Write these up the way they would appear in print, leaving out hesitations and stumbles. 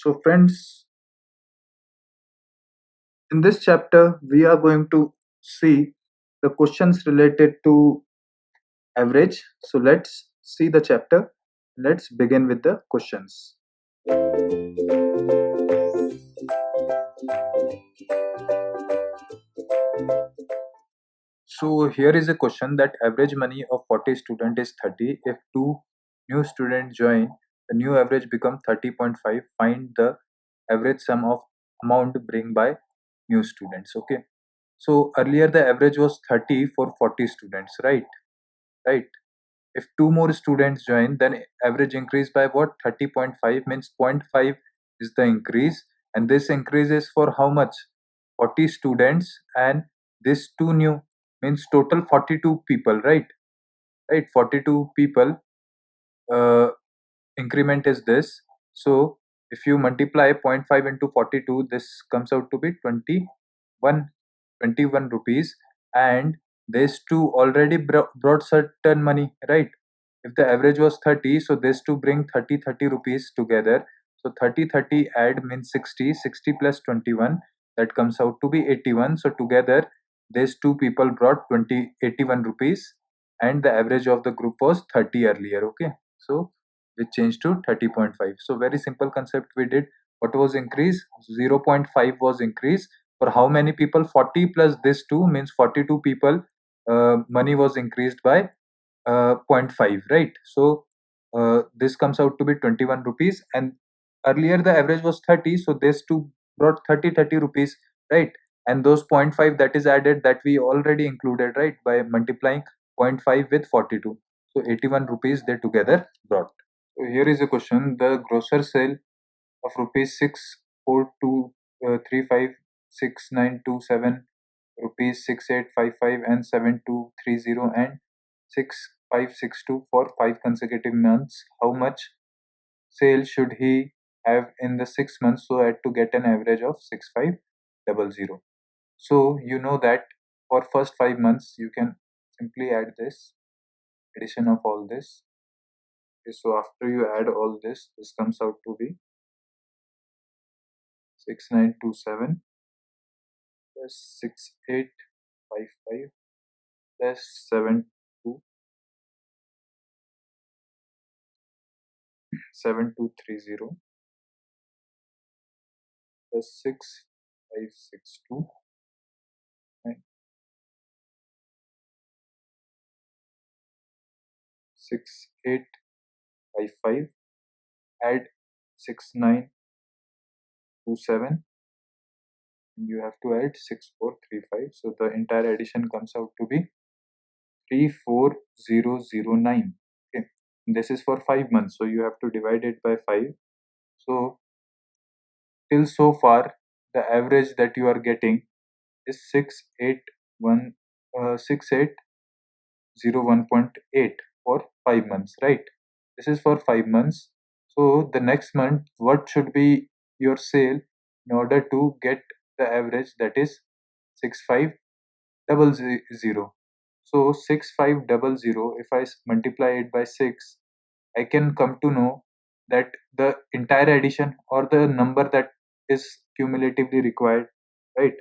So, friends, in this chapter, we are going to see the questions related to average. So, let's see the chapter. Let's begin with the questions. So, here is a question that average money of 40 student is 30. If two new students join, the new average become 30.5. Find the average sum of amount bring by new students. Okay. So earlier the average was 30 for 40 students, right? Right. If two more students join, then average increase by what? 30.5 means zero point 0.5 is the increase, and this increase is for how much? 40 students, and this two new means total 42 people, right? Right, 42 people. Uh, Increment is this. So if you multiply zero point 0.5 into 42, this comes out to be 21 rupees, and these two already brought certain money, right? If the average was 30, so these two bring 30 rupees together. So 30 add means 60 plus 21, that comes out to be 81. So together these two people brought 81 rupees, and the average of the group was 30 earlier. Okay, so we changed to 30.5. So very simple concept we did. What was increase? 0.5 was increase. For how many people? 40 plus this 2 means 42 people. Money was increased by zero point 0.5, right? So this comes out to be 21 rupees, and earlier the average was 30, so this two brought 30 rupees, right? And those zero point 0.5 that is added, that we already included, right, by multiplying zero point 0.5 with 42. So 81 rupees they together brought. So here is a question. The grocer sale of rupees 642356927, rupees 6855 and 7230 and 6562 for 5 consecutive months. How much sale should he have in the 6 months so as to get an average of 6500? So you know that for first 5 months you can simply add this addition of all this. Okay, so after you add all this comes out to be 6927 plus 6855 plus 7230 plus 6562 and 6855, add 6927, and you have to add 6435. So the entire addition comes out to be 34009. Okay, this is for 5 months, so you have to divide it by 5. So till so far, the average that you are getting is 6801.8 for 5 months, right? This is for 5 months. So the next month, what should be your sale in order to get the average, that is 6500? So 6500, if I multiply it by 6, I can come to know that the entire addition or the number that is cumulatively required, right?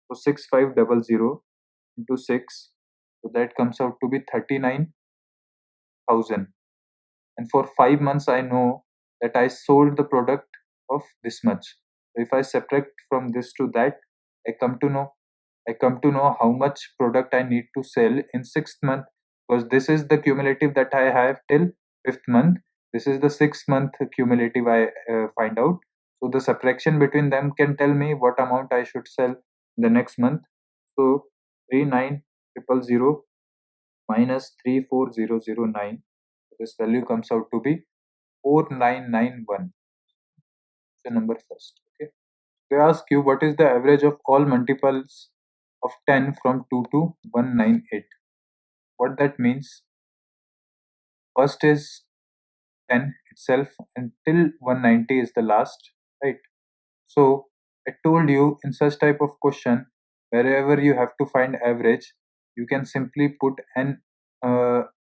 So 6500 into 6, so that comes out to be 39,000. And for 5 months I know that I sold the product of this much. So if I subtract from this to that, I come to know I come to know how much product I need to sell in 6th month, because this is the cumulative that I have till 5th month. This is the 6th month cumulative I find out. So the subtraction between them can tell me what amount I should sell in the next month. So 39,000 minus 34009, this value comes out to be 4991. The number first. Okay. They ask you what is the average of all multiples of 10 from 2 to 198. What that means, first is 10 itself until 190 is the last, right? So I told you in such type of question, wherever you have to find average, you can simply put an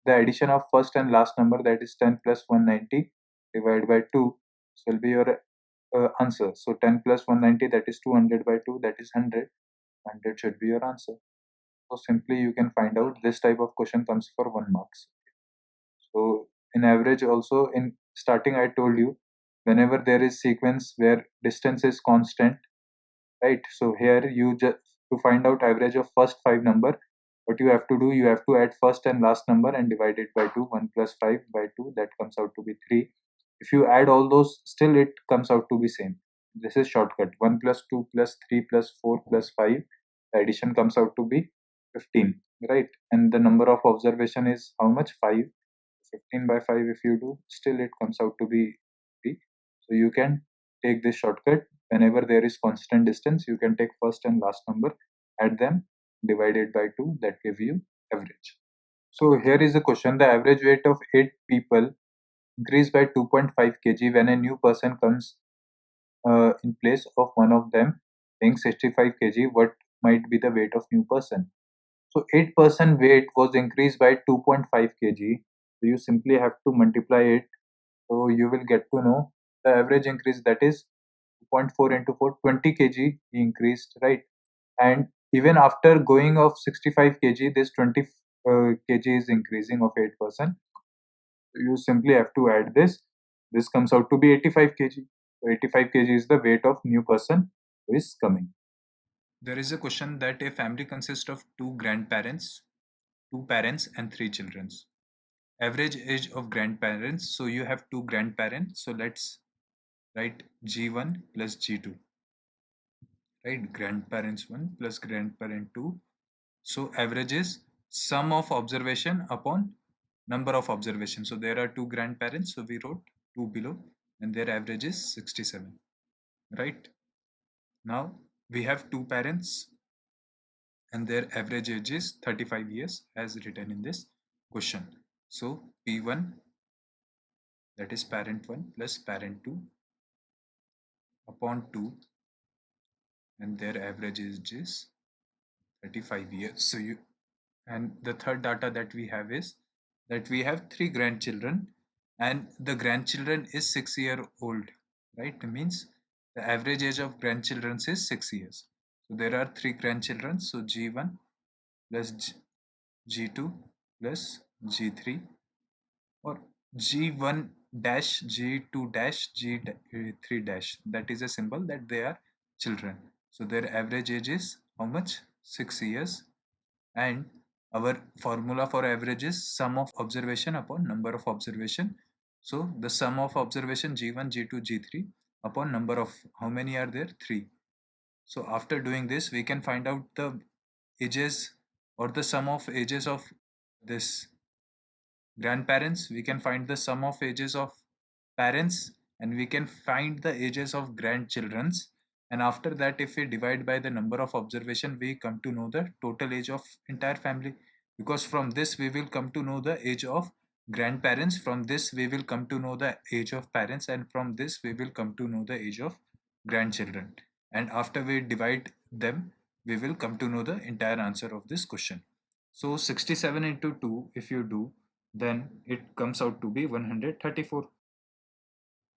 the addition of first and last number, that is 10 plus 190 divided by 2. This will be your answer. So 10 plus 190, that is 200 by 2, that is 100. 100 should be your answer. So simply you can find out this type of question comes for 1 marks. So in average also, in starting I told you, whenever there is sequence where distance is constant, right? So here you just, to find out average of first 5 number, what you have to do, you have to add first and last number and divide it by 2. 1 plus 5 by 2, that comes out to be 3. If you add all those, still it comes out to be same. This is shortcut. 1 plus 2 plus 3 plus 4 plus 5, the addition comes out to be 15, right? And the number of observation is how much? 5. 15 by 5 if you do, still it comes out to be 3. So you can take this shortcut. Whenever there is constant distance, you can take first and last number, add them, divide it by 2, that give you average. So here is a question: the average weight of 8 people increased by 2.5 kg when a new person comes in place of one of them weighing 65 kg. What might be the weight of new person? So 8% weight was increased by 2.5 kg. So you simply have to multiply it. So you will get to know the average increase, that is 2.4 into 4, 20 kg he increased, right? And even after going of 65 kg, this 20 kg is increasing of 8%. You simply have to add this. This comes out to be 85 kg. So 85 kg is the weight of new person who is coming. There is a question that a family consists of two grandparents, two parents, and three children. Average age of grandparents. So you have two grandparents. So let's write G1 plus G2. Right? Grandparents 1 plus grandparent 2. So average is sum of observation upon number of observations. So there are two grandparents. So we wrote 2 below, and their average is 67. Right? Now we have two parents and their average age is 35 years as written in this question. So P1, that is parent 1 plus parent 2 upon 2, and their average age is 35 years. So you, and the third data that we have is that we have three grandchildren and the grandchildren is 6 year old, right? It means the average age of grandchildren is 6 years. So there are three grandchildren. So G1 plus G2 plus G3, or G1 dash G2 dash G3 dash, that is a symbol that they are children. So their average age is how much? 6 years. And our formula for average is sum of observation upon number of observation. So the sum of observation G1, G2, G3 upon number of, how many are there? 3. So after doing this, we can find out the ages or the sum of ages of this grandparents. We can find the sum of ages of parents, and we can find the ages of grandchildren's. And after that, if we divide by the number of observation, we come to know the total age of entire family, because from this we will come to know the age of grandparents, from this we will come to know the age of parents, and from this we will come to know the age of grandchildren. And after we divide them, we will come to know the entire answer of this question. So 67 into 2, if you do, then it comes out to be 134.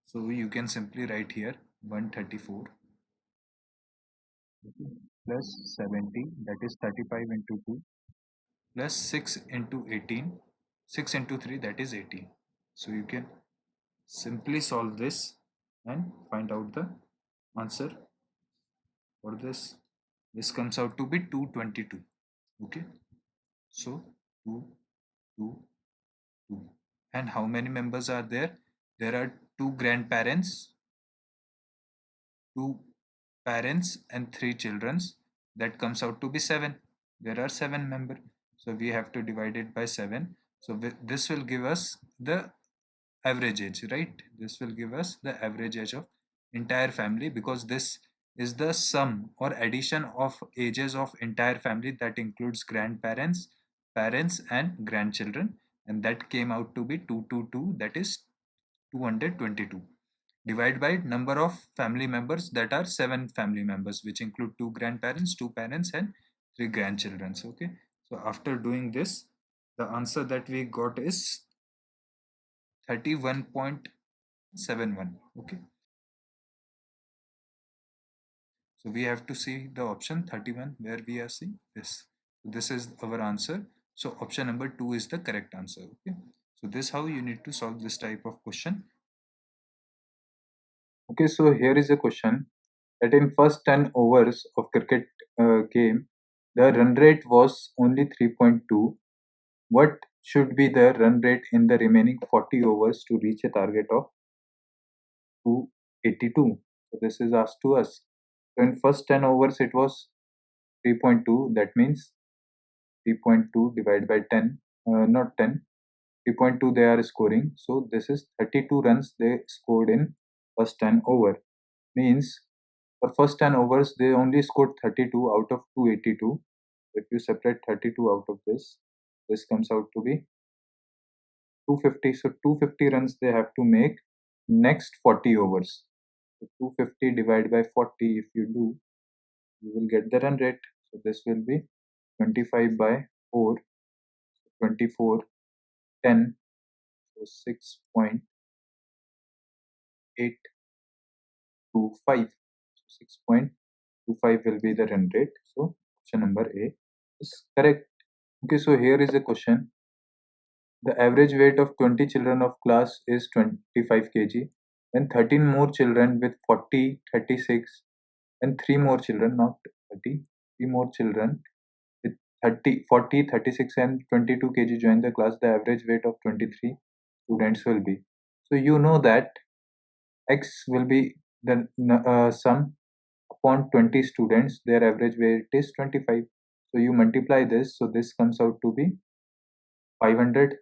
So you can simply write here 134 plus 70, that is 35 into 2, plus 6 into 18, 6 into 3, that is 18. So you can simply solve this and find out the answer for this. This comes out to be 222. Okay, so 2, 2, 2. And how many members are there? There are two grandparents, two parents, and three childrens. That comes out to be 7. There are 7 members. So we have to divide it by 7. So this will give us the average age, right? This will give us the average age of entire family, because this is the sum or addition of ages of entire family, that includes grandparents, parents, and grandchildren, and that came out to be 222, that is 222. Divide by number of family members, that are 7 family members, which include 2 grandparents, 2 parents, and 3 grandchildren. Okay, so after doing this, the answer that we got is 31.71. Okay, So we have to see the option 31 where we are seeing this. This is our answer. So option number 2 is the correct answer. Okay. So this how you need to solve this type of question. Okay, so here is a question that in first 10 overs of cricket game, the run rate was only 3.2. What should be the run rate in the remaining 40 overs to reach a target of 282? So this is asked to us. So in first 10 overs it was 3.2. That means 3.2 divided by 10, not 10. 3.2 they are scoring. So this is 32 runs they scored in first 10 over. Means for first 10 overs they only scored 32 out of 282. If you separate 32 out of this comes out to be 250. So 250 runs they have to make next 40 overs. So 250 divided by 40, if you do, you will get the run rate. So this will be 25 by 4, 24, 10, so 6.825. So 6.25 will be the run rate. So option number A is correct. Okay, so here is a question. The average weight of 20 children of class is 25 kg. When 13 more children with 40, 36, and 3 more children, not 30, 3 more children with 30, 40, 36, and 22 kg join the class, the average weight of 23 students will be. So you know that x will be the sum upon 20 students, their average weight is 25. So you multiply this, so this comes out to be 500.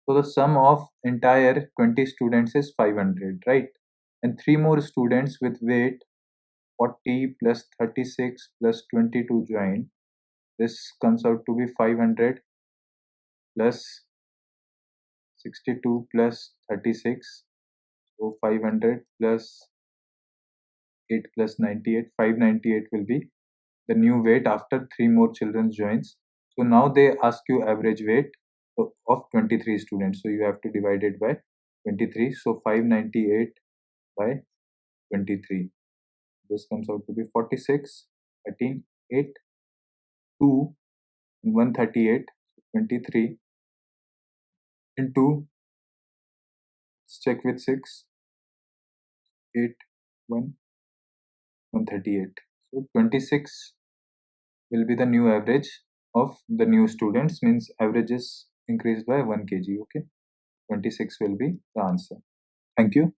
So the sum of entire 20 students is 500, right? And 3 more students with weight 40 plus 36 plus 22 join. This comes out to be 500 plus 62 plus 36. So 500 plus 8 plus 98. 598 will be the new weight after 3 more children joins. So now they ask you average weight of 23 students. So you have to divide it by 23. So 598 by 23. This comes out to be 46, 13, 8, 2, and 138. 23 into, let's check with 6, 8, 1, 138. So 26 will be the new average of the new students, means average is increased by 1 kg. Okay, 26 will be the answer. Thank you.